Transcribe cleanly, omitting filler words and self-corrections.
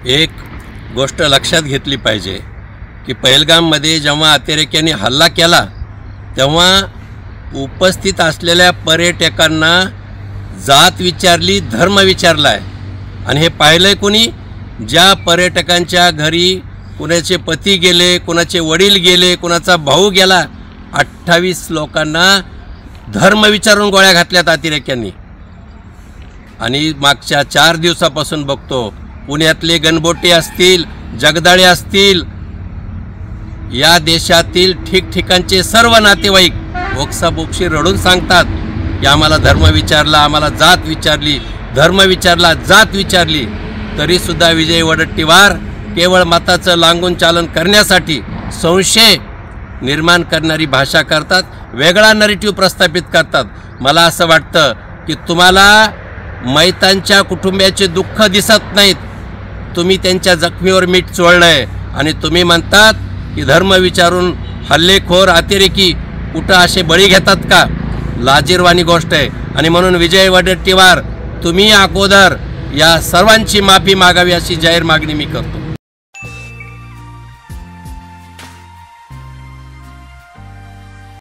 एक गोष्ट लक्षात घेतली पाहिजे की पहलगाममध्ये जेव्हा अतिरेक्यांनी हल्ला केला तेव्हा उपस्थित असलेल्या पर्यटकांना जात विचारली, धर्म विचारला आहे। आणि हे पाहिलं आहे कुणी? ज्या पर्यटकांच्या घरी कुणाचे पती गेले, कुणाचे वडील गेले, कुणाचा भाऊ गेला, 28 लोकांना धर्म विचारून गोळ्या घातल्यात अतिरेक्यांनी। आणि मागच्या 4 दिवसापासून बघतो पुण्यातले गणबोटे असतील, जगदाळे असतील, या देशातील ठिकठिकाणचे सर्व नातेवाईक ओक्साबोक्शी रडून सांगतात की आम्हाला धर्म विचारला, आम्हाला जात विचारली, धर्म विचारला, जात विचारली। तरीसुद्धा विजय वडेट्टीवार केवळ मताचं लांगून चालन करण्यासाठी संशय निर्माण करणारी भाषा करतात, वेगळा नरेटिव्ह प्रस्थापित करतात। मला असं वाटतं की तुम्हाला मैतांच्या कुटुंबियाचे दुःख दिसत नाहीत, तुम्ही त्यांच्या जखमीवर मीठ चोळलं आहे आणि तुम्ही म्हणतात की धर्म विचारून हल्लेखोर अतिरेकी कुठं असे बळी घेतात का? लाजिरवाणी गोष्ट आहे। आणि म्हणून विजय वडेट्टीवार तुम्ही अगोदर या सर्वांची माफी मागावी अशी जाहीर मागणी मी करतो।